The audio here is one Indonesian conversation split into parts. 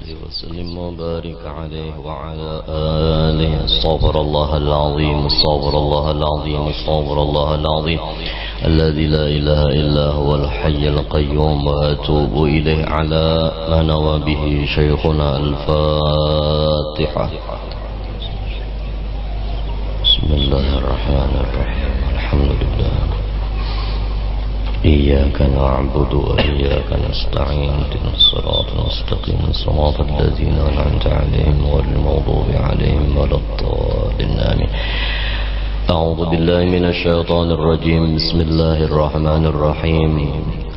صل وسلم وبارك عليه وعلى آله. استغفر الله العظيم، استغفر الله العظيم، استغفر الله العظيم الذي لا إله إلا هو الحي القيوم وأتوب إليه على ما نوى به شيخنا. الفاتحة. بسم الله الرحمن الرحيم. الحمد لله. إياك نعبد وإياك نستعين. اهدنا الصراط المستقيم صراط الذين أنعمت عليهم غير المغضوب عليهم ولا الضالين. آمين. أعوذ بالله من الشيطان الرجيم. بسم الله الرحمن الرحيم.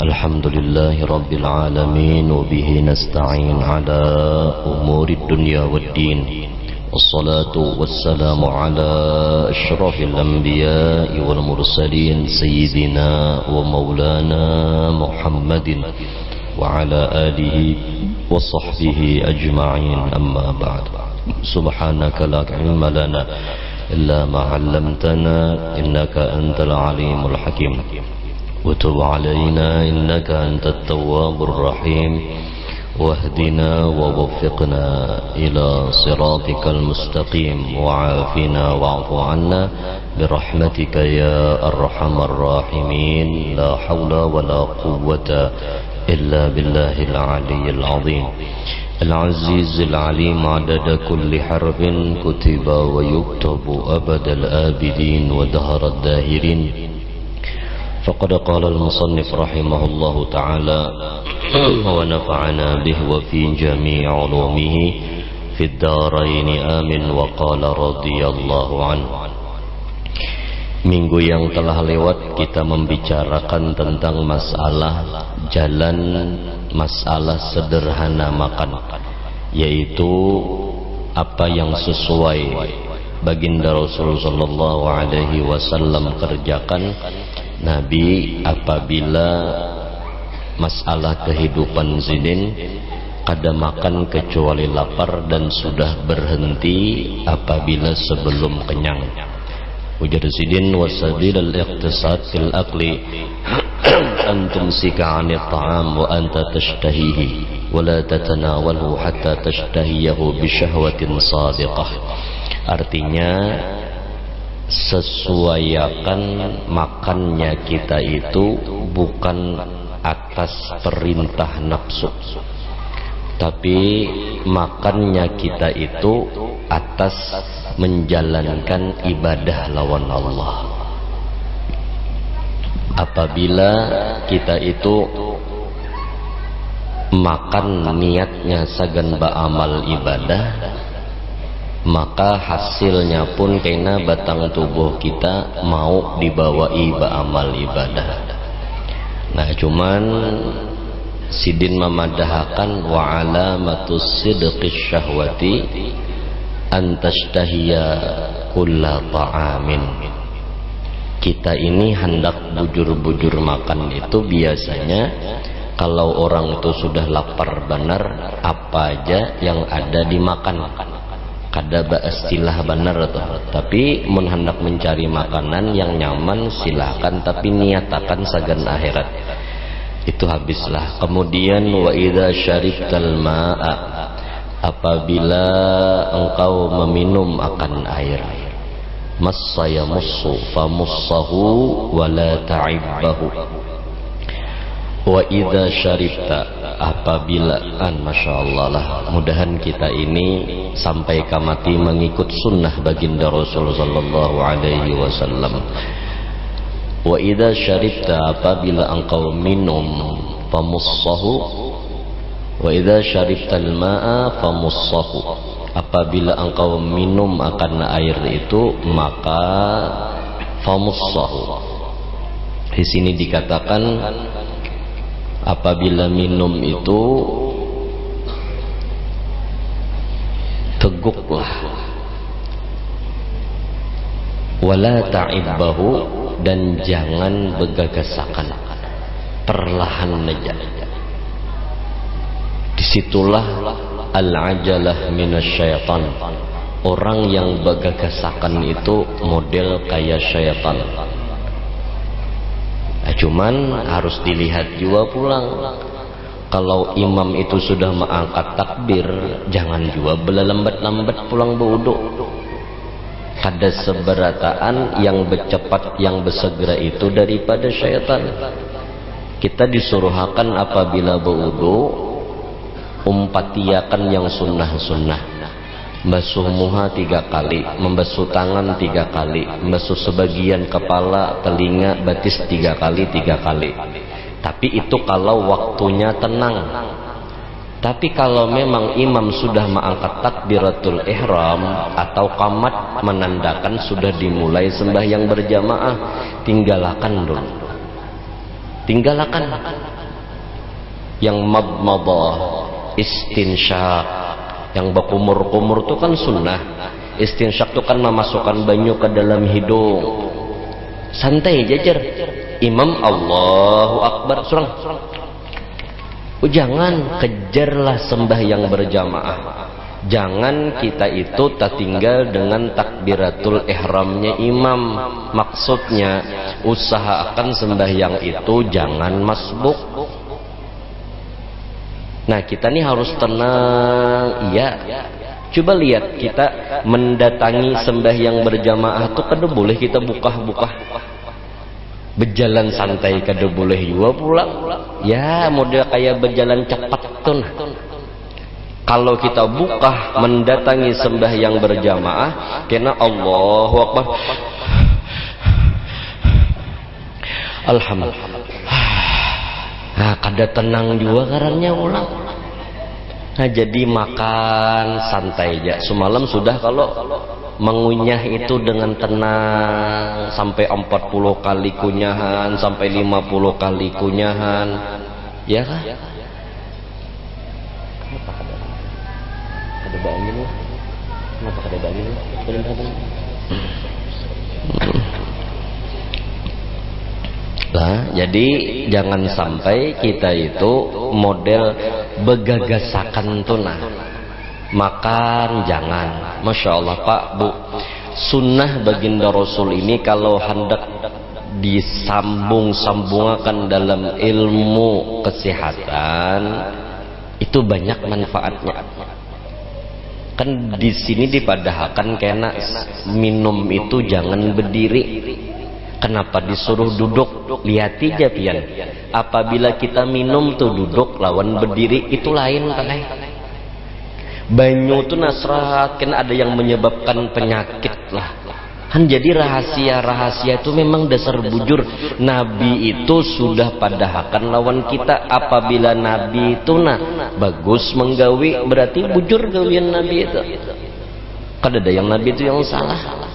الحمد لله رب العالمين وبه نستعين على أمور الدنيا والدين، والصلاة والسلام على أشرف الأنبياء والمرسلين سيدنا ومولانا محمد وعلى آله وصحبه أجمعين. أما بعد. سبحانك لا علم لنا إلا ما علمتنا إنك أنت العليم الحكيم. وتب علينا إنك أنت التواب الرحيم. واهدنا ووفقنا إلى صراطك المستقيم، وعافنا واعف عنا برحمتك يا أرحم الراحمين. لا حول ولا قوة إلا بالله العلي العظيم العزيز العليم. عدد كل حرف كتب ويكتب أبد الآبدين ودهر الداهرين. فقد قال المصنف رحمه الله تعالى ونفعنا به وفي جميع علومه في الدارين آمين. وقال رضي الله عنه. Minggu yang telah lewat kita membicarakan tentang masalah jalan, masalah sederhana makan, yaitu apa yang sesuai baginda Rasulullah sallallahu alaihi wasallam kerjakan. Nabi apabila masalah kehidupan zidin kada makan kecuali lapar dan sudah berhenti apabila sebelum kenyang. Ujar zidin wasabil al-iqtisad fil akli antum sika 'anil ta'am wa anta tashtahihi wa la tatanawalhu hatta tashtahiyahu bi syahwatin sadiqah. Artinya sesuaikan makannya kita itu bukan atas perintah nafsu, tapi makannya kita itu atas menjalankan ibadah lawan Allah. Apabila kita itu makan niatnya sagan ba'amal ibadah, maka hasilnya pun kena batang tubuh kita mau dibawai ba'amal ibadah. Nah cuman sidin memadahkan wa alamatus sidqis syahwati antashtahiya kulla ta'amin. Kita ini hendak bujur-bujur makan itu biasanya kalau orang itu sudah lapar benar, apa aja yang ada dimakan. Kada istilah benar tuh. Tapi mun hendak mencari makanan yang nyaman silakan, tapi niatakan sagan akhirat. Itu habislah. Kemudian wa idza syaribtal ma'a, apabila engkau meminum akan air, massa yamussu famussahu wa la ta'ibbahu. Wa idza syaribta, apabila Masya Allah lah, mudahan kita ini sampai kamati mengikut sunnah baginda Rasul sallallahu alaihi wasallam. Wa idza syaribta, apabila engkau minum, famussahu. Wa idza syaribtal ma'a famussahu, apabila engkau minum akan air itu maka famussahu. Di sini dikatakan apabila minum itu teguklah, wala ta'ibbahu, dan jangan begagasakan, perlahan saja. Disitulah al-ajalah minasyaitan. Orang yang begagasakan itu model kayak syaitan. Cuman harus dilihat juga pulang Kalau imam itu sudah mengangkat takbir, jangan juga belalambat-lambat pulang berwudu. Kada seberataan yang bercepat, yang bersegera itu daripada syaitan. Kita disuruhakan apabila berwudu, umpatiakan yang sunnah-sunnah. Membasuh muha 3 kali, membasuh tangan 3 kali, membasuh sebagian kepala, telinga, batis 3 kali. Tapi itu kalau waktunya tenang. Tapi kalau memang imam sudah mengangkat takbiratul ihram atau qamat, menandakan sudah dimulai sembahyang berjamaah, tinggalkan dulu. Tinggalkan. Yang madmadah, istinsyak, yang berkumur-kumur itu kan sunnah. Istinsyak itu kan memasukkan banyu ke dalam hidung. Santai jajar. Imam Allahu Akbar, surang. Jangan kejarlah sembahyang berjamaah. Jangan kita itu tertinggal dengan takbiratul ihramnya imam. Maksudnya usahakan sembahyang itu jangan masbuk. Nah, kita nih harus tenang. Iya. Coba lihat kita mendatangi sembahyang berjamaah tuh kada boleh kita buka-buka. Berjalan santai kada boleh juga pulang. Ya, model kayak berjalan cepat tuh. Kalau kita buka mendatangi sembahyang berjamaah, kena Allahu Akbar. Alhamdulillah. Nah, kada tenang juga karannya ulang. Nah, jadi makan santai aja. Semalam sudah kalau mengunyah itu dengan tenang sampai 40 kali kunyahan, sampai 50 kali kunyahan. Ya kah? Kenapa ada bangin lah? Kenapa ada bangin lah? Nah, jadi jangan sampai kita itu model begagasakan tunah. Makan jangan. Masya Allah Pak Bu, sunnah baginda Rasul ini kalau hendak disambung-sambungkan dalam ilmu kesehatan itu banyak manfaatnya. Kan di sini dipadahkan kena minum itu jangan berdiri. Kenapa disuruh duduk? Lihat aja pian. Apabila kita minum tuh duduk lawan berdiri itu lain kan? Banyu itu nasrat, kan ada yang menyebabkan penyakit lah. Kan jadi rahasia itu memang dasar bujur. Nabi itu sudah padahkan lawan kita. Apabila Nabi itu bagus menggawi, berarti bujur gawian Nabi itu. Kan ada yang Nabi itu yang salah.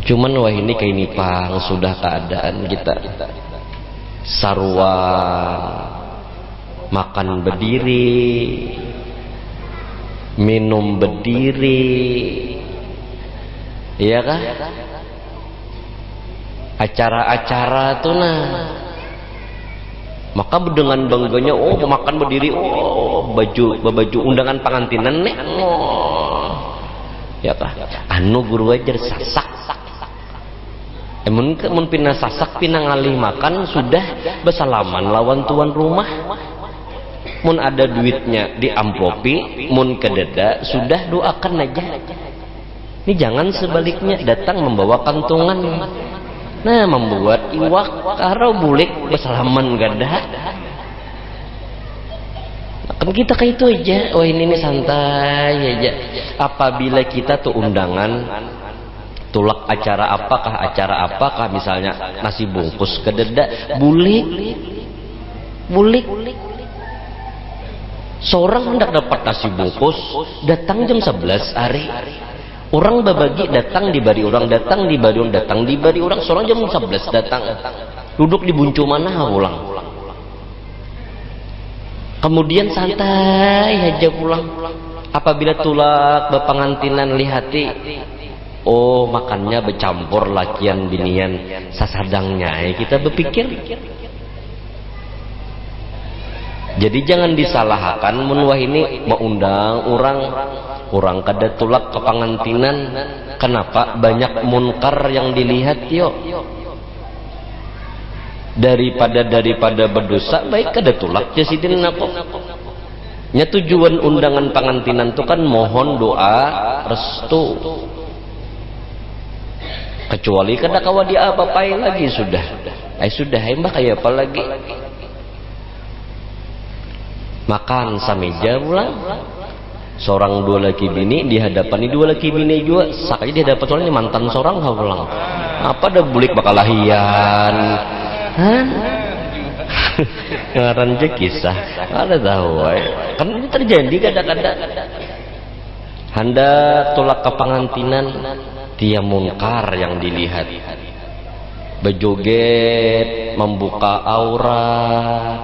Cuman wah ini kayak ini pang sudah keadaan kita sarwa. Makan berdiri, minum berdiri, iya kah? Acara-acara tuh maka dengan bangganya, oh makan berdiri, oh baju undangan pengantinan nih, oh, ya kah? Anu guru ajar sasak. Mun pindah sasak pindah ngalih makan sudah bersalaman lawan tuan rumah. Mun ada duitnya diamplopi, mun kededa sudah doakan aja. Ini jangan sebaliknya datang membawa kantungan. Nah, membuat iwak karo bulik bersalaman gada. Kan kita kayak itu aja. Oh ini santai aja. Apabila kita tuh undangan tulak acara apakah misalnya nasi bungkus kededa bulik seorang hendak dapat nasi bungkus datang jam 11 hari. Orang berbagi datang dibari orang, datang dibari orang, datang dibari orang, seorang jam 11 datang. Duduk di buncu mana pulang. Kemudian santai aja pulang. Apabila tulak bepengantinan lihati, oh makannya bercampur lakian binian sasadangnya, kita berpikir. Jadi jangan disalahkan mun wah ini mengundang orang kada tulak ke pengantinan. Kenapa? Banyak munkar yang dilihat yo. daripada berdosa baik kada tulak jasidin nako. Nya tujuan undangan pangantinan itu kan mohon doa restu. Kecuali kada kawa dia apa-apain lagi sudah. Sudah mbah kayak apa lagi? Makan sameja pulang. Seorang dua laki bini di hadapan ini dua laki bini juga sakanya di hadapan soalnya mantan seorang pulang. Apa dah bulik bakal lahian. Ngaran je kisah ada tahu kan ini terjadi kadang-kadang hendak tolak ke pangantinan dia munkar yang dilihat bejoget membuka aurat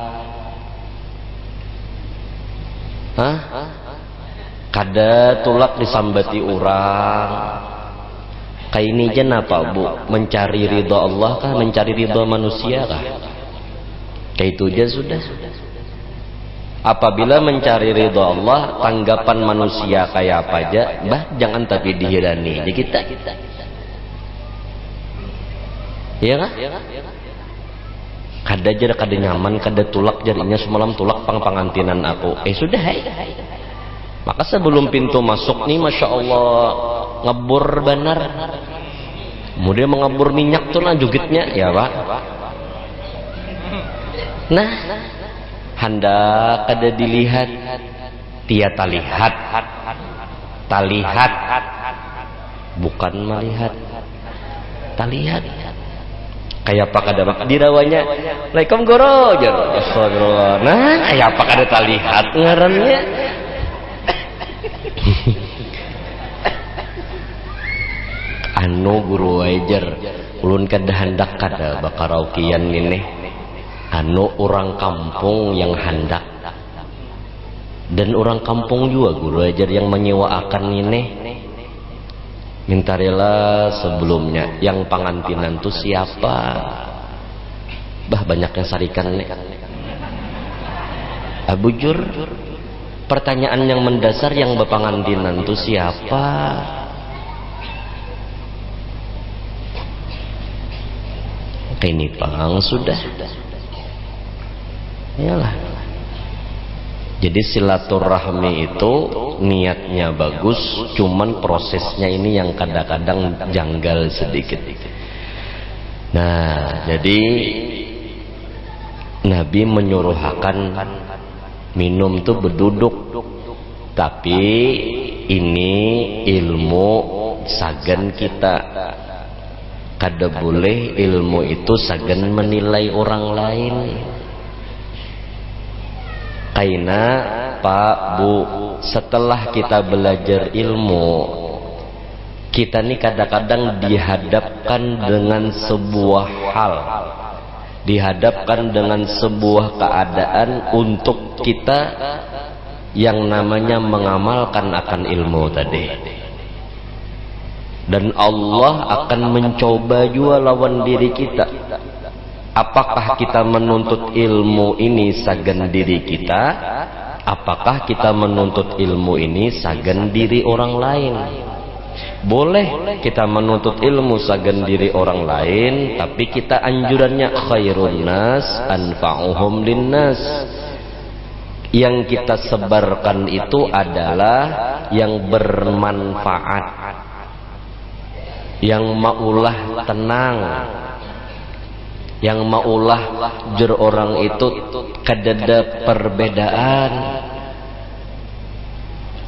kada tulak disambati orang kayak ini jen apa bu mencari ridha Allah kah mencari ridha manusia kah kayak itu aja sudah. Apabila mencari ridha Allah, tanggapan manusia kayak apa aja, bah jangan tapi dihirani di kita. Iya kah? Kada jar kada nyaman, kada tulak jarinya semalam tulak pangantinan aku. Sudah maka sebelum pintu masuk nih, masya Allah ngebur benar. Kemudian mengebur minyak tuh lah jugitnya, ya pak. Nah, hendak kada dilihat, tiada lihat, talihat, bukan melihat, talihat. Kayak apa kada dirawanya, Assalamualaikum guru, astagfirullah. Nah, kayak apa kada talihat ngarannya. Anu guru wajar, ulun kada hendak kada bakaraukian ini. Anu orang kampung yang hendak dan orang kampung juga guru ajar yang menyewakan ini minta rela sebelumnya yang pangantinan tuh siapa bah banyak yang sarikan nih bujur pertanyaan yang mendasar yang bepangantinan tuh siapa ini pang sudah iyalah. Jadi silaturahmi itu niatnya bagus, cuman prosesnya ini yang kadang-kadang janggal sedikit. Nah, jadi Nabi menyuruhkan minum tuh berduduk, tapi ini ilmu sagan kita. Kada boleh ilmu itu sagan menilai orang lain. Kaina Pak Bu, setelah kita belajar ilmu, kita nih kadang-kadang dihadapkan dengan sebuah hal, dihadapkan dengan sebuah keadaan untuk kita yang namanya mengamalkan akan ilmu tadi. Dan Allah akan mencoba juga lawan diri kita. Apakah kita menuntut ilmu ini sagan diri kita? Apakah kita menuntut ilmu ini sagan diri orang lain? Boleh kita menuntut ilmu sagan diri orang lain, tapi kita anjurannya khairun nas anfa'uhum linnas. Yang kita sebarkan itu adalah yang bermanfaat, yang maulah tenang, yang maulah jer orang itu kadada perbedaan.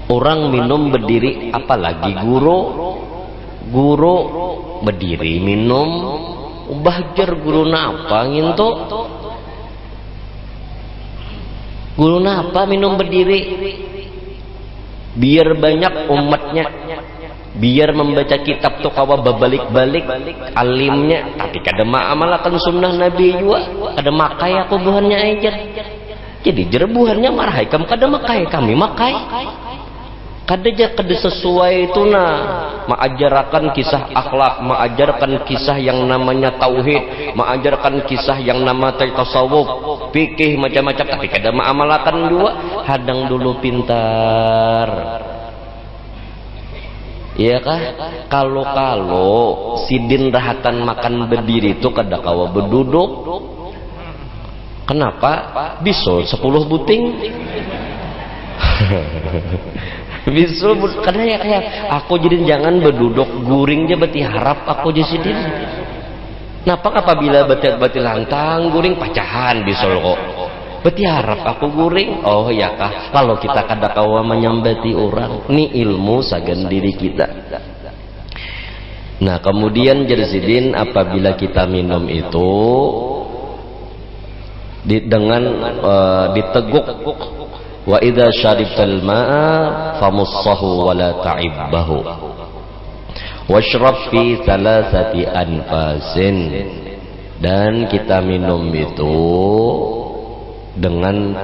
Orang minum berdiri, apalagi guru berdiri minum, ubah jer guru napa nginto, guru napa minum berdiri, biar banyak umatnya, biar membaca kitab tuh kawa babalik-balik alimnya, tapi kada ma'amalakan sunnah Nabi juga, kada makai aku buhannya aja. Jadi jerbuhannya marah kamu kada makai, kami makai. Kada sesuai itu mengajarkan kisah akhlak, mengajarkan kisah yang namanya tauhid, mengajarkan kisah yang nama tasawuf, fikih macam-macam, tapi kada ma'amalakan juga. Hadang dulu pintar. Iya kah? Kalau sidin rahatan makan berdiri itu kada kawa berduduk. Kenapa? Bisul 10 buting. Bisul karena ya kayak aku jadi jangan berduduk guringnya beti harap aku jadi sendiri. Napa apabila beti lantang guring pacahan bisul kok. Beti harap aku guring. Oh ya kah? Kalau kita kada kawa menyambati orang, ni ilmu sagan diri kita. Nah kemudian Jersidin apabila kita minum itu dengan diteguk, wa idza syaribtal ma'a famussahu wa la ta'ibbahu washrab fi thalathati anfasin, dan kita minum itu dengan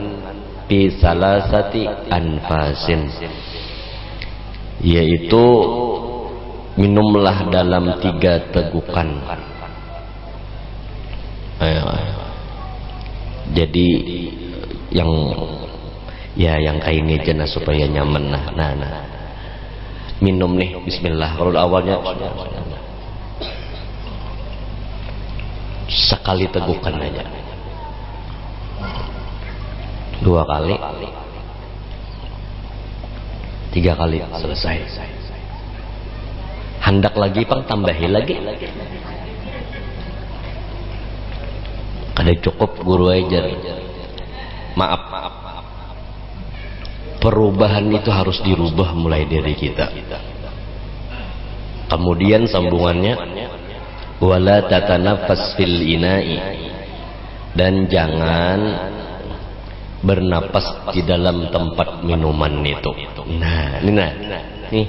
fi thalathati anfasin, yaitu minumlah dalam 3 tegukan. Jadi yang kayak ini jelas supaya nyaman. Nah minum nih bismillah. Kalau awalnya sekali tegukan aja, 2 kali, 3 kali selesai. Hendak lagi pang tambahi lagi. Kada cukup guru aja. Maaf. Perubahan itu harus dirubah mulai dari kita. Kemudian sambungannya wala tatanaffas fil ina'i, dan jangan bernapas di dalam tempat minuman itu. Nah, nih.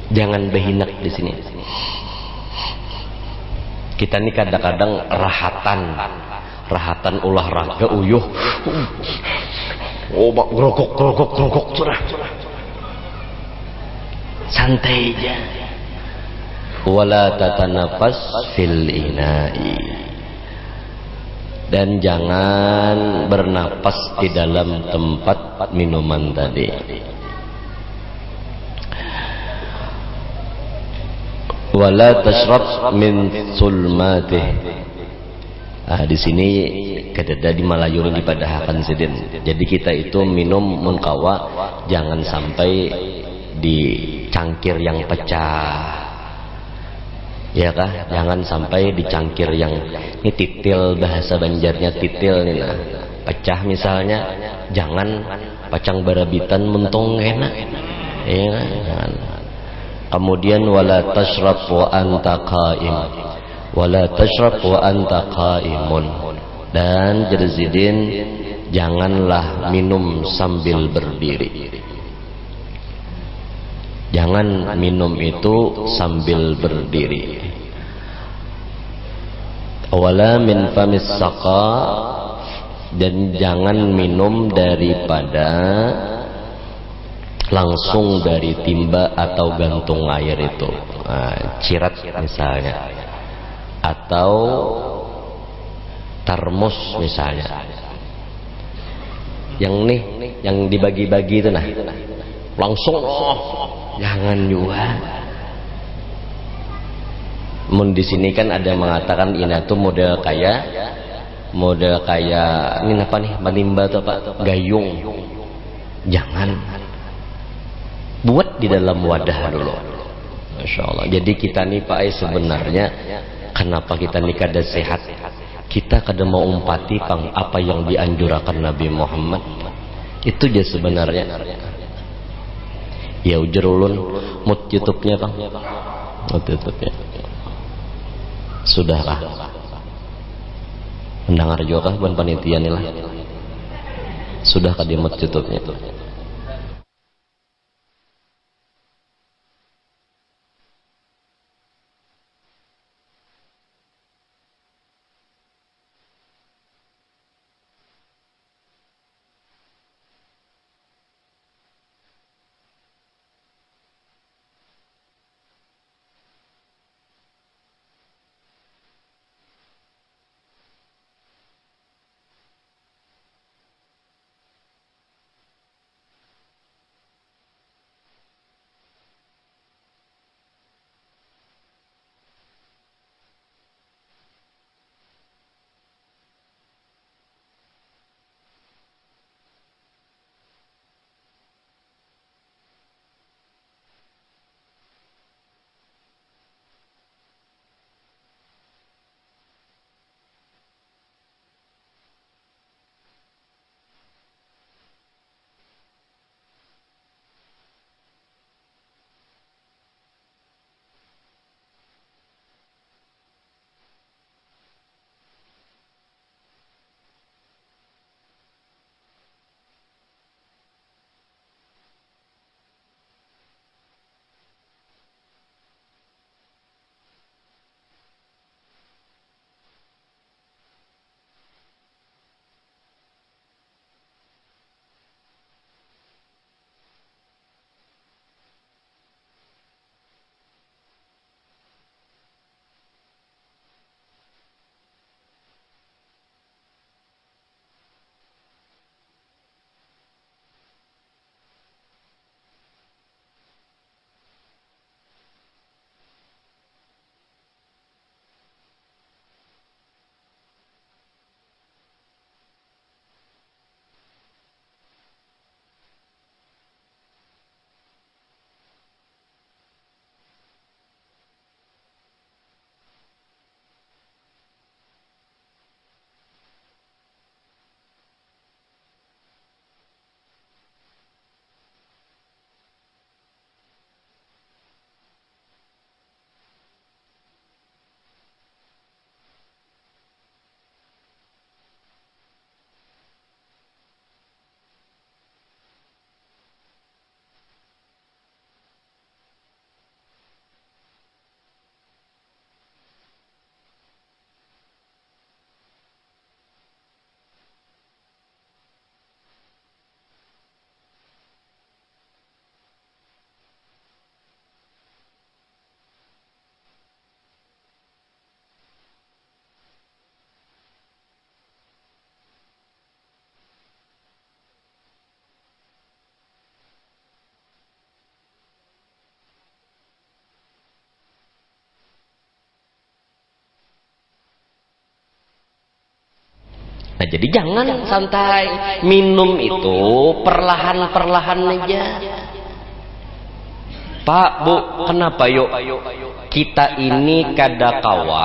Jangan behinak di sini. Kita nih kadang-kadang rahatan olahraga uyuh. Oh, grogok sudah. Santai aja. Wala tatanafas fil ina'i, dan jangan bernapas di dalam tempat minuman tadi. Wala tashrab min sulmatih. Di sini kedada di Malayuri dipadahakan sidin. Jadi kita itu minum munkawa jangan sampai di cangkir yang pecah. Ya kah? Jangan sampai di cangkir yang ini titil, bahasa Banjarnya titil nih nah. Pecah misalnya, jangan pacang barabitan mentong enak. Ya kan? Kemudian wala tashrab wa anta qaim, wala tashrab wa anta qaimun, dan Jerzidin janganlah minum sambil berdiri. Jangan minum itu sambil berdiri. Wala min famis saqa, dan jangan minum daripada langsung dari timba atau gantung air itu, cirat misalnya, atau termos misalnya, yang dibagi-bagi itu langsung jangan juga. Di sini kan ada mengatakan ini tuh model kayak ini apa nih, menimba atau apa, gayung. Jangan, buat di dalam wadah dulu. Masya Allah. Jadi kita nih Pak sebenarnya kenapa kita nih kada sehat, kita kada mau umpati pang apa yang dianjurkan Nabi Muhammad itu aja sebenarnya. Ya ujar ulun mut YouTube-nya Bang, mut YouTube-nya sudah kah mendengar juga kah ban panitia nih lah, sudah kah di mut YouTube-nya tuh. Nah jadi jangan santai, minum itu perlahan-perlahan aja. Pak, Bu, kenapa yuk kita ini kadakawa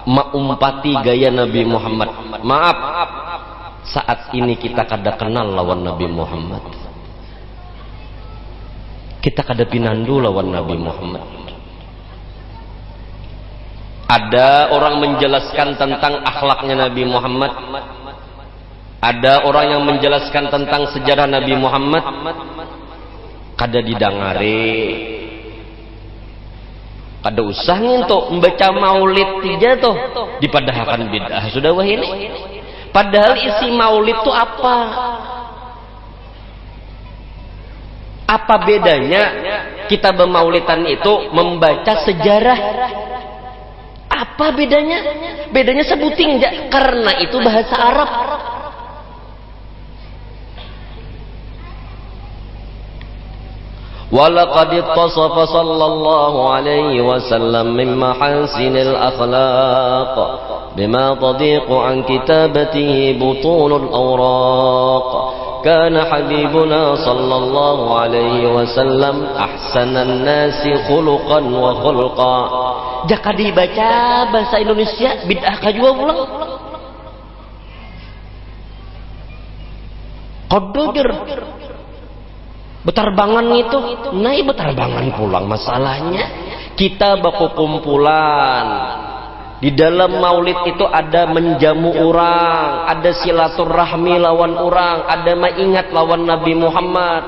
maumpati gaya Nabi Muhammad? Maaf, saat ini kita kada kenal lawan Nabi Muhammad. Kita kada pinandu lawan Nabi Muhammad. Ada orang menjelaskan tentang akhlaknya Nabi Muhammad. Ada orang yang menjelaskan tentang sejarah Nabi Muhammad. Kada didangare. Kada usah untuk membaca maulid saja tuh dipadahkan bid'ah sudah wah ini. Padahal isi maulid itu apa? Apa bedanya kita bermaulidan itu membaca sejarah? Apa bedanya? Bedanya sebuting aja, karena itu bahasa Arab. Walaqad ittasafa sallallahu alaihi wasallam min mahasinil akhlaq bima tadiqu an kitabatihi butunul awraq. Kana habibuna sallallahu alaihi wasallam ahsanan nasi khuluqan wa khulqa. Jika dibaca bahasa Indonesia bid'ah kajua pulang. Kodoger betarbangan itu, naik betarbangan pulang. Masalahnya kita berkumpulan di dalam maulid itu ada menjamu orang, ada silaturahmi lawan orang, ada mengingat lawan Nabi Muhammad.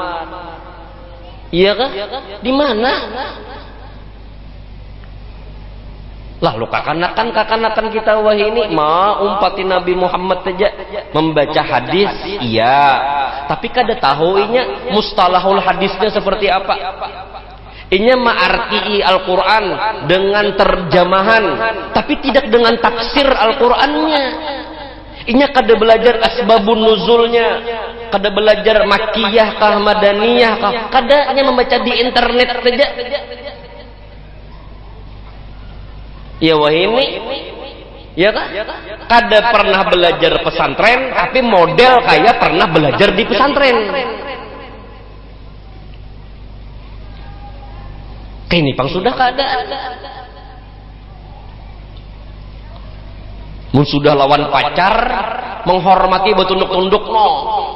Iya kah? Di mana? Lalu kakanakan kita wah ini mau umpati Nabi Muhammad saja membaca hadis, iya. Tapi kada tahu inya mustalahul hadisnya seperti apa. Inya ma'arti'i Al-Quran dengan terjemahan, tapi tidak dengan tafsir Al-Qurannya. Inya kada belajar asbabun nuzulnya, kada belajar makiyah kah madaniyah kah, kada nya membaca di internet saja. Ya wah ini, ya kan? Kada pernah belajar pesantren, tapi model kayak pernah belajar di pesantren. Kayak ini pang sudah kada. Mun sudah lawan pacar, menghormati betunduk-tunduk no.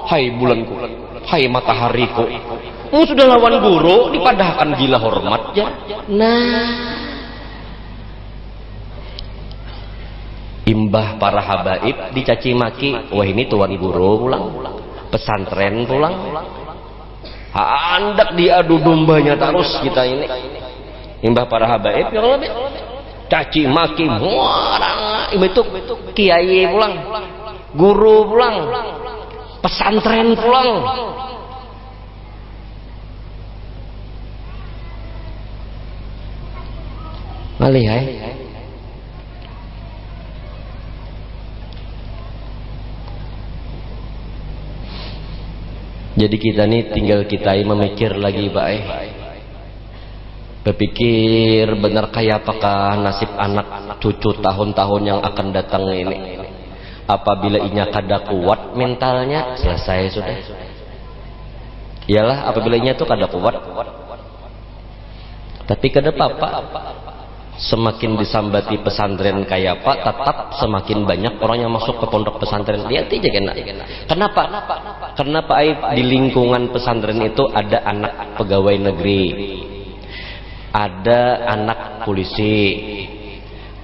Hai bulanku, hai matahariku. Mun sudah lawan guru, dipadahkan gila hormat ya. Nah. Imbah para habaib dicaci maki, wah ini tuan guru pulang, pesantren pulang, hendak diadu dombanya terus kita ini. Imbah para habaib yang lebih caci maki, muarang itu kiai pulang, guru pulang, pesantren pulang. Malihai. Jadi kita nih tinggal kita memikir lagi baik. Berpikir benar kayak apakah nasib anak cucu tahun-tahun yang akan datang ini. Apabila inya kada kuat mentalnya, selesai sudah. Iyalah apabila inya tuh kada kuat. Tapi kada apa-apa. Semakin disambati pesantren kayak apa, tetap semakin banyak orang yang masuk ke pondok pesantren. Lihat aja kena. Kenapa? Kenapa di lingkungan pesantren itu ada anak pegawai negeri, ada anak polisi,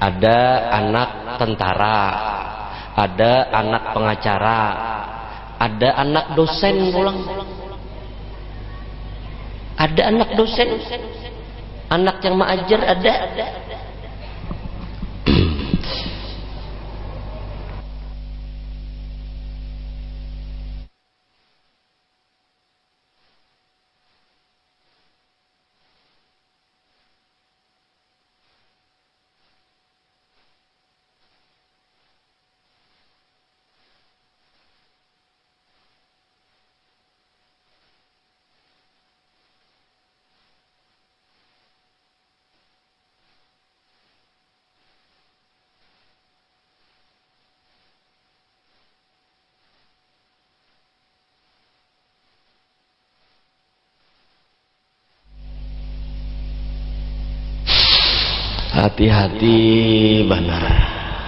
ada anak tentara, ada anak pengacara, ada anak dosen pulang, ada anak dosen. Anak yang mengajar ada. Hati-hati benar.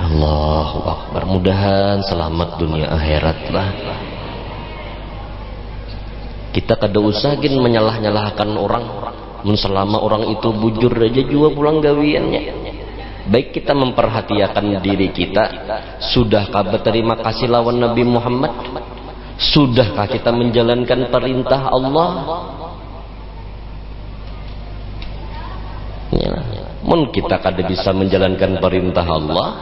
Allahu Akbar. Mudahan selamat dunia akhirat lah. Kita kada usah gin menyalah-nyalahkan orang. Mun selama orang itu bujur aja jua pulang gawiannya. Baik kita memperhatikan diri kita. Sudahkah berterima kasih lawan Nabi Muhammad? Sudahkah kita menjalankan perintah Allah? Ya. Mun kita kada bisa menjalankan perintah Allah,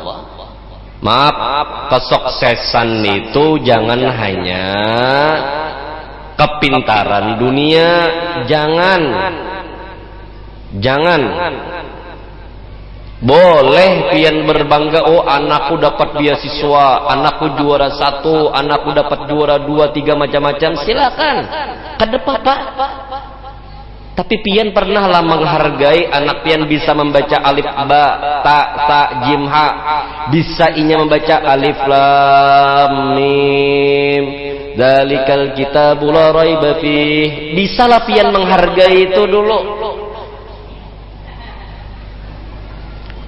maaf, kesuksesan itu jangan hanya kepintaran dunia, jangan boleh pian berbangga, oh anakku dapat beasiswa, anakku juara 1, anakku dapat juara 2, 3 macam-macam, silakan, kada apa-apa. Tapi pian pernahlah menghargai anak pian bisa membaca alif ba ta sa jim ha, bisa inya membaca alif lam mim dzalikal kitabul la raiba fih. Bisalah pian menghargai itu dulu.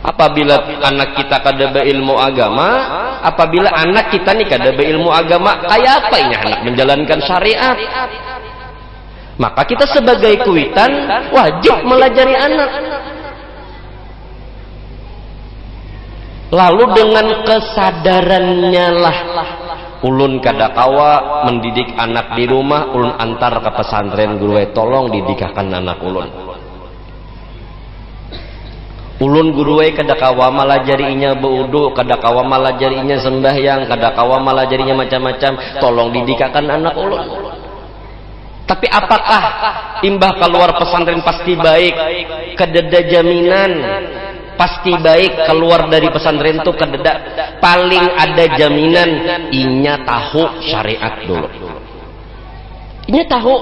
Apabila anak kita kada berilmu agama, apabila anak kita nih kada berilmu agama, kayak apa ini anak menjalankan syariat? Maka kita sebagai kuitan wajib melajari anak. Lalu dengan kesadarannya lah ulun kada kawa mendidik anak di rumah, ulun antar ke pesantren guru, tolong didikakan anak ulun. Ulun guruwe kada kawa malajarinya beudu, kada kawa malajarinya sembahyang, kada kawa malajarinya macam-macam, tolong didikakan anak ulun. Tapi apakah imbah keluar pesantren pasti baik? Kadada jaminan pasti baik keluar dari pesantren itu, kadada. Paling ada jaminan inya tahu syariat dulu. Inya tahu.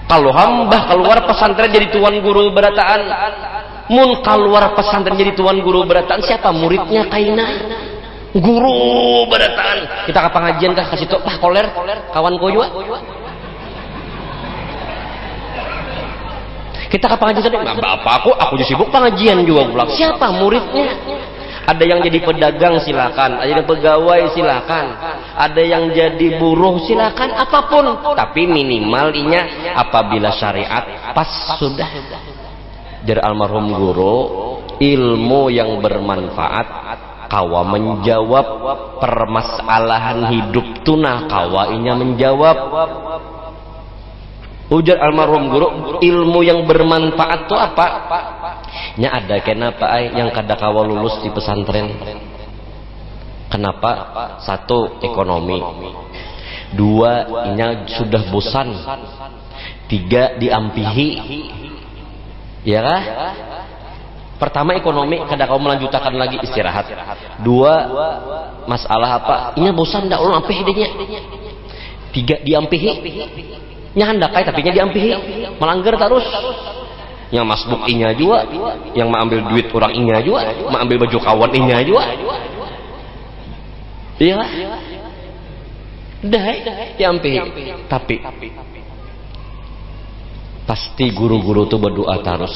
Kalau hamba keluar pesantren jadi tuan guru berataan, mun keluar pesantren jadi tuan guru berataan, siapa muridnya kaina? Guru berataan. Kita ke pengajian kah kasih tau, koler kawan kau juga. Kita ke pengajian tadi, nggak apa aku juga sibuk pengajian juga pulang. Siapa muridnya? Ada yang jadi pedagang silakan, ada yang pegawai silakan, ada yang jadi buruh silakan, apapun. Tapi minimal inya apabila syariat pas sudah. Jar almarhum guru, ilmu yang bermanfaat kawa menjawab permasalahan hidup tunah, kawa inya menjawab. Ujar almarhum guru, ilmu yang bermanfaat itu apa? Nya ada kenapa yang kada kawa lulus di pesantren? Kenapa? 1, ekonomi. 2, inya sudah bosan. 3, diampihi. Ya kah? Pertama ekonomi, kada kawa melanjutkan lagi, istirahat. 2, masalah apa? Inya bosan dah ulun ampih dinya. 3, diampihi. Nya handakai tapi nya diampihi, melanggar terus. Yang masbuk inya juga, yang mengambil duit orang inya juga, mengambil baju kawan inya juga. Iya, dah diampihi. Tapi pasti guru-guru tuh berdoa terus.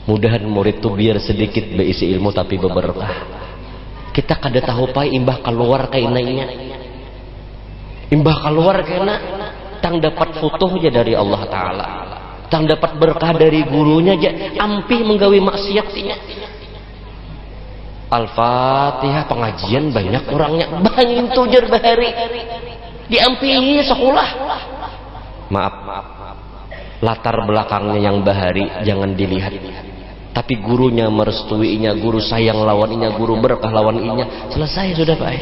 Mudahan murid tuh biar sedikit berisi ilmu tapi berberkah. Kita kada tahu pai imbah keluar kaina inya. Imbah keluar kaina tang dapat foto aja dari Allah Ta'ala, tang dapat berkah dari gurunya aja, ampih menggawi maksiat inya. Al-Fatihah pengajian banyak orangnya, banyak tujar bahari diampihi sekolah. Maaf, latar belakangnya yang bahari jangan dilihat, tapi gurunya merestuinya, guru sayang lawan inya, guru berkah lawan inya, selesai sudah Pak.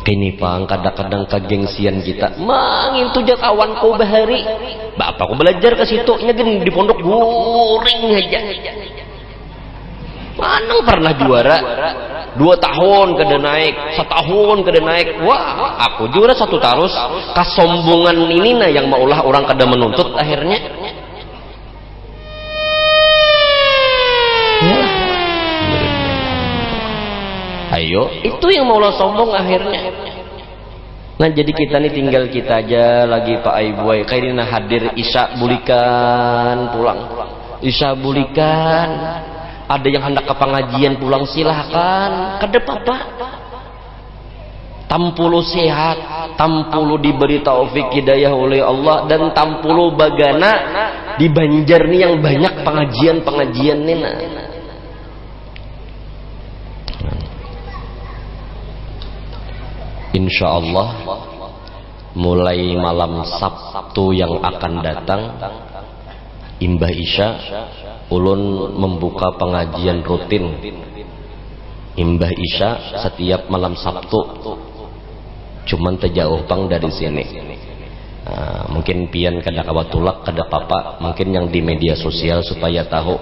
Kini pang kadang-kadang kegengsian kita, mangin tuh kawan kau bahari, bapak aku belajar ke situ, nyegen di pondok guring aja. Mana pernah juara 2 tahun kada naik, 1 tahun kada naik. Wah, aku juara 1 terus. Kesombongan ini nah yang maulah orang kada menuntut akhirnya. Ya. Ayo, itu yang maulah sombong akhirnya. Nah jadi kita nih tinggal kita aja lagi Pak Aibuai kairina hadir isya bulikan pulang, isya bulikan. Ada yang hendak ke pengajian pulang silahkan ke depan Pak. Tampulu sehat, tampulu diberi taufik hidayah oleh Allah, dan tampulu bagana di Banjar nih yang banyak pengajian-pengajian nih. Insya Allah mulai malam Sabtu yang akan datang imbah isya ulun membuka pengajian rutin imbah isya setiap malam Sabtu, cuman terjauh bang dari sini. Mungkin pian kada kawatulak kada papa, mungkin yang di media sosial supaya tahu.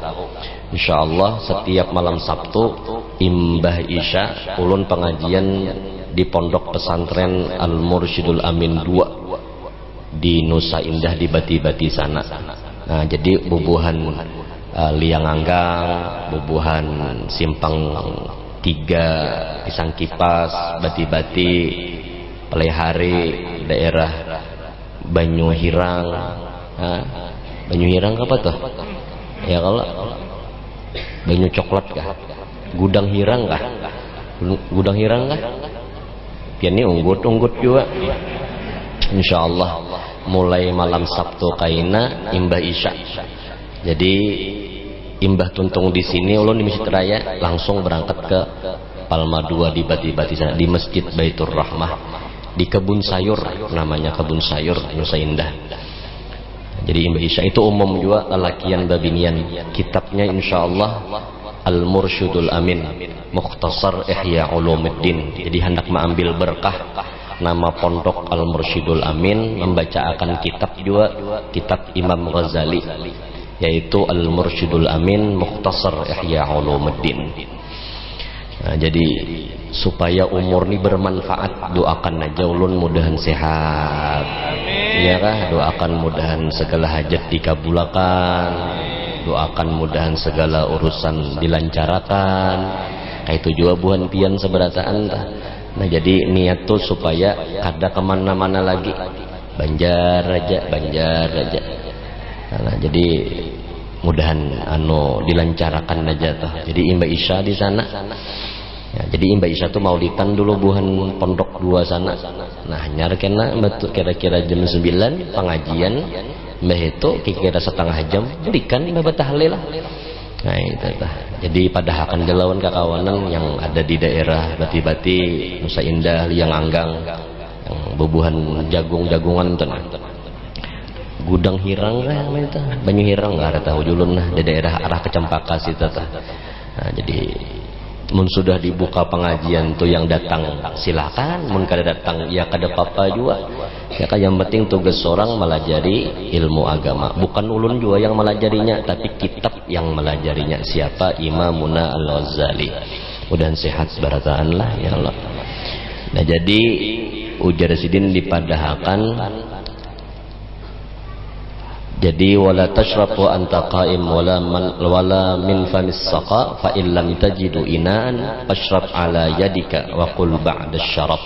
Insya Allah setiap malam Sabtu imbah isya ulun pengajian di Pondok Pesantren Al-Mursyidul Amin 2 di Nusa Indah di Bati-Bati sana. Nah, jadi bubuhan Lianganggang, bubuhan Simpang 3, Pisang Kipas, Bati-Bati, Pelehari, daerah Banyuhirang. Banyuhirang apa tuh? Ya kalau Banyu Coklat kah? Gudang Hirang kah? Gudang Hirang kah? Ini unggut-unggut juga. Insya Allah mulai malam Sabtu kaina imbah isya. Jadi imbah tuntung di sini ulun di Masjid Raya langsung berangkat ke Palma 2 di Bati-Bati sana, di Masjid Baitur Rahmah, di kebun sayur, namanya kebun sayur Nusa Indah. Jadi imbah isya itu umum juga lelakian babinian. Kitabnya insya Allah Al-Mursyidul Amin Mukhtasar Ihya Ulumuddin. Jadi hendak mengambil berkah nama pondok Al-Mursyidul Amin, membaca akan kitab juga, kitab Imam Ghazali, yaitu Al-Mursyidul Amin Mukhtasar Ihya Ulumuddin. Nah, jadi supaya umur ini bermanfaat, doakan aja ulun mudahan sehat. Iya kah? Doakan mudahan segala hajat dikabulkan, doakan mudahan segala urusan dilancarkan. Kayak itu juga buhan pian seberataan. Nah jadi niat tuh supaya kada kemana-mana lagi, Banjar aja, Banjar aja. Nah jadi mudahan dilancarkan aja tuh. Jadi imbah isya di sana. Ya, jadi imbah isya tuh maulidan dulu buhan pondok 2 sana. Nah nyar kena betul kira-kira jam 9 pengajian. Mbah itu kira-kira setengah jam belikan mbah tahlil lah. Nah itu tah. Jadi pada akan jelawan kakawanan yang ada di daerah Bati-Bati, Nusa Indah, Lianganggang, yang bubuhan jagung-jagungan tuh. Gudang Hirang lah yang itu, Banyu Hirang nggak ada tahu julun lah di daerah arah Kecempaka situ tah. Nah jadi mun sudah dibuka pengajian tuh yang datang silakan, mun kada datang ya kada apa-apa juga. Ya kan yang penting tugas seorang melajari ilmu agama, bukan ulun juga yang melajarinya, tapi kitab yang melajarinya. Siapa? Imamuna Al-Ghazali. Mudahan sehat sebarataan lah ya Allah. Nah jadi ujar sidin dipadahakan. Jadi wala tashrab wa anta qa'im wala min famis saqa fa in lam tajidu inaan fashrab ala yadika wa qul ba'da syarab.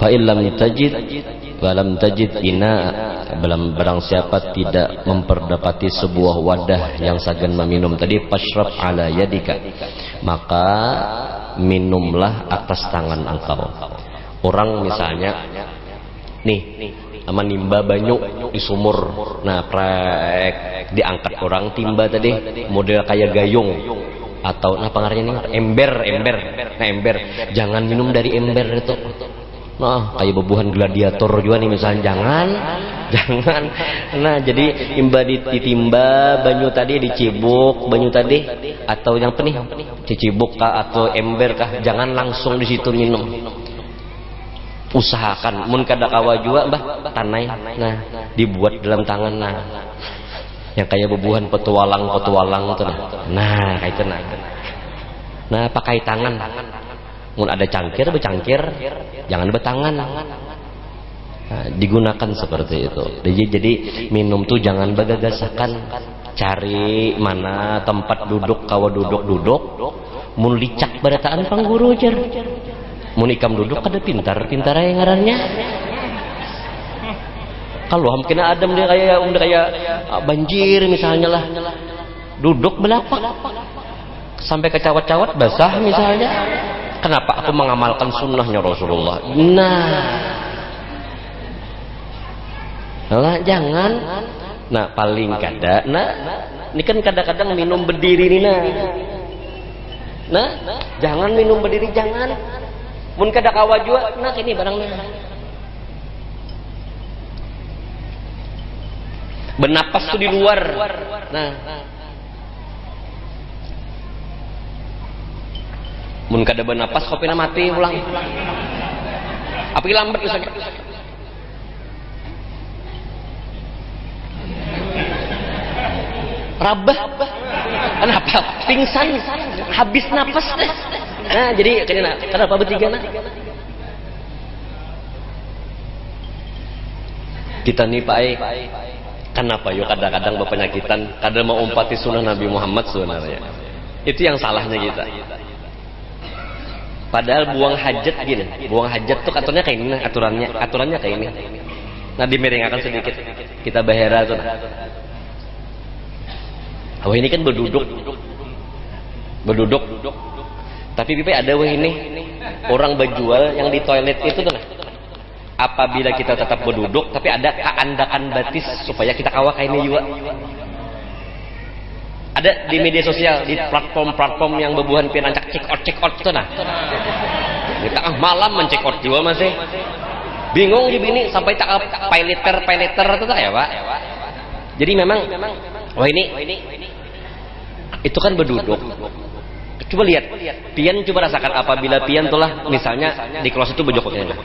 Fa in lam tajid wa lam tajid ina, barang siapa tidak memperdapati sebuah wadah yang sagan meminum tadi, fashrab ala yadika, maka minumlah atas tangan engkau. Orang misalnya nih menimba banyu di sumur, nah prek diangkat orang timba tadi model kayak gayung atau nah pengarnya nih ember, nah ember jangan minum dari ember itu. Nah kayak bebuhan gladiator juga nih misalnya, jangan. Nah jadi imba ditimba banyu tadi, dicibuk banyu tadi atau yang penih dicibuk kah atau ember kah, jangan langsung di situ minum. Usahakan mun kada kawa juga mbah tanai, nah dibuat dalam tangan, nah yang kayak bebuhan petualang tuh nah kayak itu nah pakai tangan. Mun ada cangkir bercangkir, jangan bertangan. Nah, digunakan seperti itu. Jadi minum tuh jangan bagagasakan, cari mana tempat duduk kawa duduk mun licak barataan pangguru jar. Mun ikam duduk kada pintar yang ngarannya. Kalau mungkin Adam dia kayak banjir misalnya lah. Duduk belapak sampai kecawat-cawat basah misalnya. Kenapa aku mengamalkan sunnahnya Rasulullah? Nah, jangan. Nah, paling kada. Nah, ini kan kadang-kadang minum berdiri nih nah. Jangan minum berdiri, jangan. Mun kada kawa jua, nah ini barangnya. Bernapas tuh di luar. Nah. Mun kada bernapas kopina mati ulang. Api lambat misalnya. Rabah. Kenapa? Pingsan. Habis napas deh. Nah, jadi kenapa bertiga nah? Kita nih Pak kenapa yuk kadang-kadang berpenyakitan, kadang mau umpati sunnah Nabi Muhammad sebenarnya. Itu yang salahnya kita. Padahal buang hajat gini, buang hajat tuh aturannya kayak ini, aturannya kayak ini. Nah, dimerengakan sedikit. Kita bahera tuh. Wah, ini kan berduduk. Tapi pipi ada wah ini orang berjual yang di toilet itu tuh. Apabila kita tetap berduduk, tapi ada keandakan batis supaya kita kawak ini juga. Ada di media sosial, di platform-platform yang bebuhan pinancak check out tuh nah. Di tengah malam mencek out juga masih. Bingung jadi ini sampai tak pay liter itu tak ya Pak. Jadi memang wah ini itu kan berduduk. Coba lihat, pian coba rasakan apabila pian tulah misalnya di kloset itu bejoknya.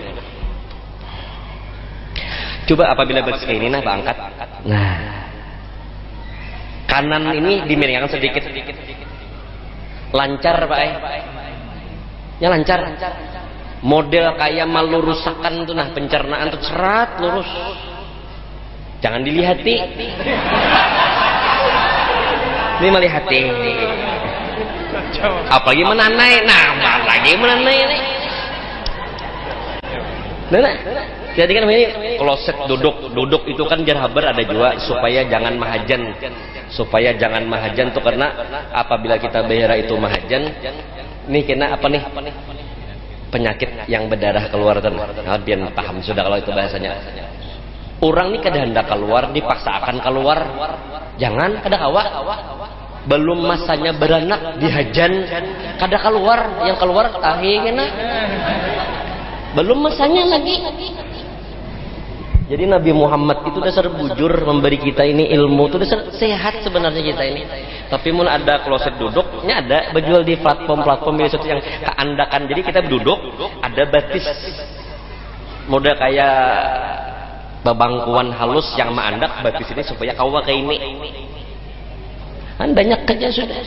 Coba apabila batis kayak ini nah Pak angkat. Nah. Kanan ini dimiringkan sedikit. Lancar Pak ya lancar. Model kayak melurusakan tuh nah pencernaan tuh serat lurus. Jangan dilihati. Ini melihati. Apalagi menanai. Nah, apalagi menanai ini. Nah. Jadi kan ini kloset duduk itu kan jarhaber ada juga supaya jangan mahajan tuh karena apabila kita behera itu mahajan nih kena apa nih penyakit yang berdarah keluar tuh. Nah, biar paham sudah kalau itu bahasanya. Orang nih kada hendak keluar dipaksa akan keluar. Jangan kada kawa. Belum masanya beranak dihajan kada keluar, yang keluar tahi kena. Belum masanya lagi. Jadi Nabi Muhammad itu dasar bujur memberi kita ini ilmu, itu dasar sehat sebenarnya kita ini. Tapi mun ada kloset duduknya ada berjual di platform media sosial yang keandakan. Jadi kita duduk ada batis model kayak babangkuan halus yang mengandak batis ini supaya kawa kayak ini. Kan banyak kerja sudah.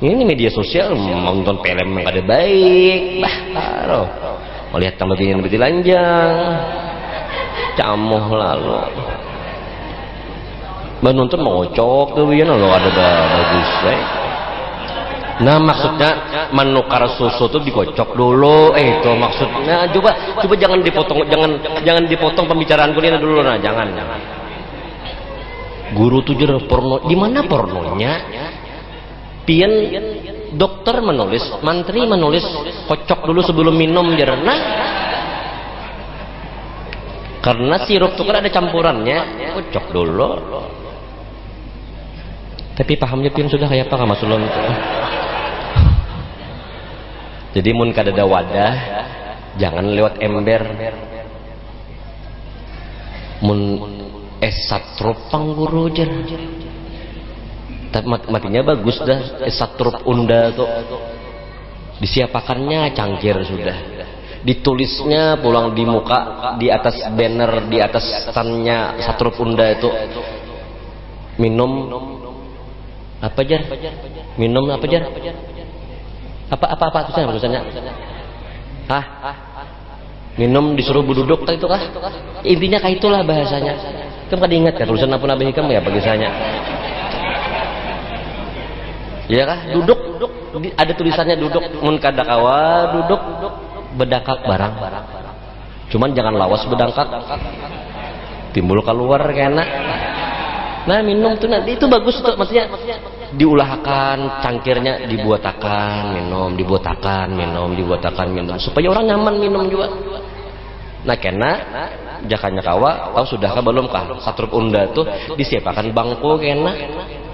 Ini media sosial nonton film yang kada baik, baru melihat tambah bini lebih lanjang. Camuh lalu nonton mengocok tuh ya lo ada bagus nah maksudnya menukar susu tuh dikocok dulu itu maksudnya coba jangan dipotong pembicaraanku ini dulu nah jangan guru tuh jero porno di mana pornonya pian dokter menulis mantri menulis kocok dulu sebelum minum jarana karena sirup itu kan ada campurannya kocok dulu tapi pahamnya pian sudah kayak apa Mas Ulun itu jadi mun kada ada wadah jangan lewat ember mun esatrup pangguru jer tapi matinya bagus dah esatrup unda tuh disiapakannya cangkir sudah ditulisnya pulang di muka di atas banner di atas standnya satrup unda itu minum apa jar minum apa jar apa tulisannya minum disuruh duduk itu kah intinya kayak itulah bahasanya kamu kan ingat kan tulisan apa nabi kamu ya bagisannya ya kah duduk ada tulisannya duduk mun kada kawa duduk bedakak barang. Cuman jangan lawas bedangkak, timbul keluar kena. Nah minum tuh nanti itu bagus tuh, maksudnya diulahkan cangkirnya, dibuatakan minum, dibuatakan minum, dibuatakan minum, supaya orang nyaman minum juga. Nah kena jakanya kawa tahu sudah kah belum kah Satrup Unda tuh disiapkan bangku kena,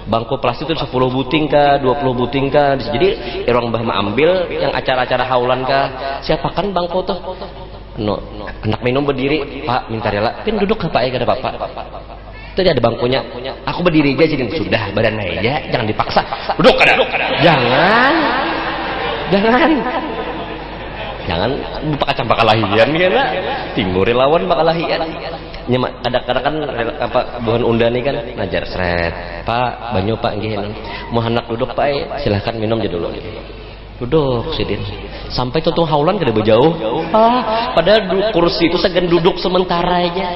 bangku plastik itu 10 buting kah 20 buting kah. Jadi orang bah ambil yang acara-acara haulan kah siapakan bangku tuh. No, anak minum berdiri, Pak minta rela, pin duduk ke Pak ya, gak ada bapak. Tadi ada bangkunya, aku berdiri aja jadi sudah badan aja, jangan dipaksa. Duduk kada. Jangan lupa kacang bakalahian ya, timur lawan bakalahian. Nyemak kadang-kadang kan apa buhan Unda nih kan ngajar seret. Pak, banyu Pak nggih. Mau anak duduk Pak, silahkan minum aja dulu. Duduk sidin. Sampai tuh haulan kada jauh. Padahal kursi itu segan duduk sementara aja.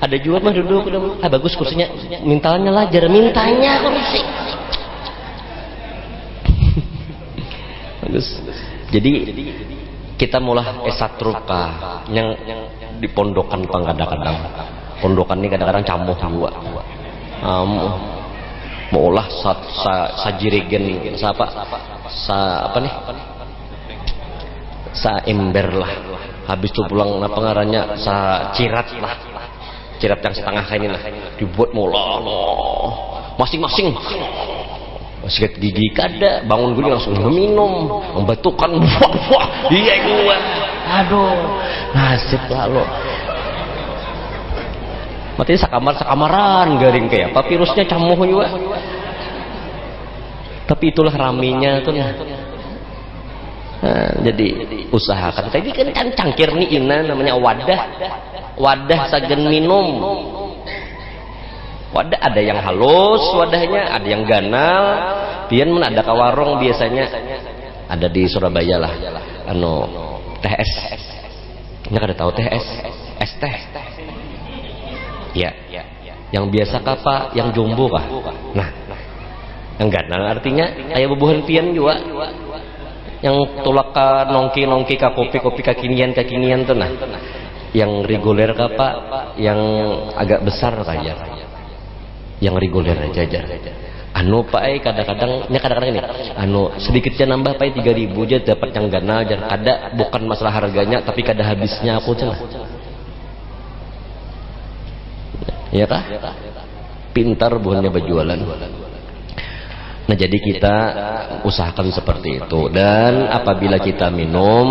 Ada juga mah duduk udah bagus kursinya, mintanya lah jar mintanya kursi. Bagus. Jadi kita mulai esatrupa yang di pondokan kadang-kadang. Pondokan ini kadang-kadang camuh juga. Mau olah sajirigen apa nih? Sa ember lah. Habis itu pulang apa ngarannya sa cirat lah. Cirat yang setengah kayak ini lah dibuat mula masing-masing masih gigi kada bangun gue langsung minum membatukan wah iya gue aduh nasib lalu mati sakamaran garing kayak apa virusnya camuh juga tapi itulah raminya tuh nah, jadi usahakan tadi kan cangkir nih ina namanya wadah sagen minum. Wadah ada yang halus wadahnya, ada yang ganal. Pian men ada ka warung biasanya ada di Surabaya lah. Teh es. Nya kada tahu teh es teh. Ya. Yang biasa kah Pak? Yang jumbo kah? Nah. Yang ganal artinya aya bubuhan pian juga. Yang tulak ka nongki ka kopi kakinian tuh nah. Yang reguler kah Pak? Yang agak besar kayak yang reguler aja Pak kadang-kadang ini sedikitnya nambah Pak 3.000 aja dapat yang ganal aja kada bukan masalah harganya tapi kada habisnya aku cenah ya kah? Pintar buahnya berjualan. Nah jadi kita usahakan seperti itu dan apabila kita minum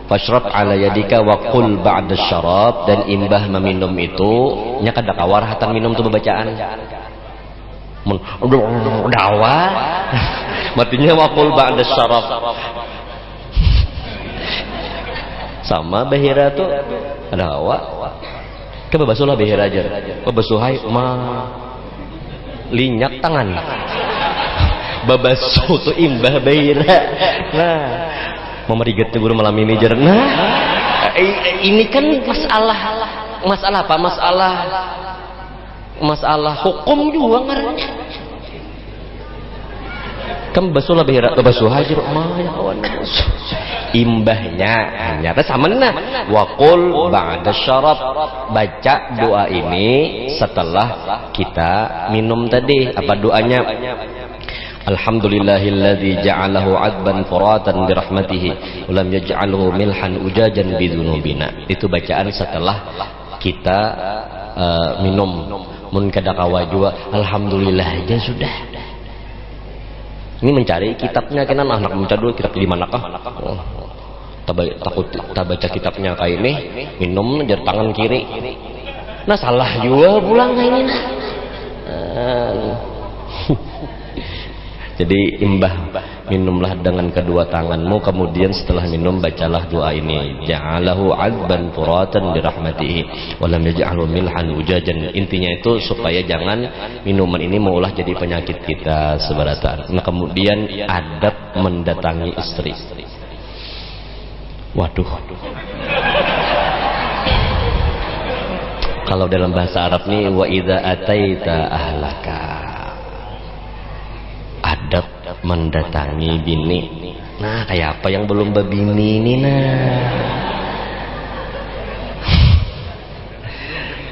fashrab ala yadika wa qul ba'da syarab dan imbah meminum itu nya kada kawarhatan minum tuh bacaan mun dawa matinya wa qul ba'da syarab sama bahira tuh ada hawa coba basuhlah bahira aja basuhai linyak tangan babasuh tuh imbah bahira nah memeriget guru malam ini jerna. Ini kan masalah apa? Masalah hukum juga ngarannya. Kan basulah behira basuh hajar ya kawan. Imbahnya ternyata sama nah. Wa qul ba'da syarab baca doa ini setelah kita minum tadi. Apa doanya? Alhamdulillahilladzi ja'alahu 'adban furatan birahmatihi wa lam yaj'alhu milhan ujajan bidzunubina. Itu bacaan setelah kita minum. Mun kada kawa juga alhamdulillah aja sudah. Ini mencari kitabnya kenan anak mencari dulu kitab di manakah? Takut baca kitabnya kayak ini minum jar tangan kiri. Nah salah juga pulang kayak ini nah. Jadi imbah minumlah dengan kedua tanganmu kemudian setelah minum bacalah doa ini ja'alahu 'adban furatan birahmatihi wa lam yaj'alhu milhan ujajan. Intinya itu supaya jangan minuman ini maulah jadi penyakit kita sebaratan. Nah kemudian adab mendatangi istri. Waduh. Kalau dalam bahasa Arab nih wa idza ataita ahlaka adab mendatangi bini. Nah, kayak apa yang belum berbini ini nah.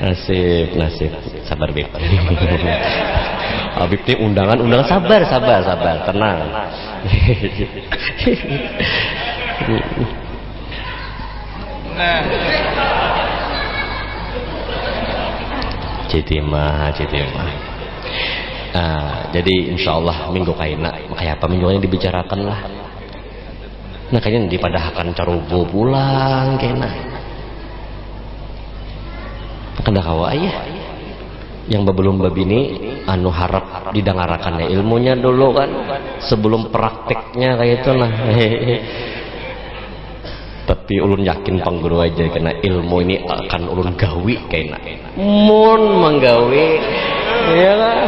Nasib. Sabar Bib. Habib ini undangan sabar, tenang. Citimah. Jadi insyaallah minggu kaina kayak apa minggu ini dibicarakan lah. Nah kayaknya dipadahkan carubo pulang kena. Kada kawa ayah yang belum babini anu harap didengarakannya ilmunya dulu kan sebelum prakteknya kayak itu nah. Tapi ulun yakin pangguru aja karena ilmu ini akan ulun gawi kayaknya mun menggawi ya lah.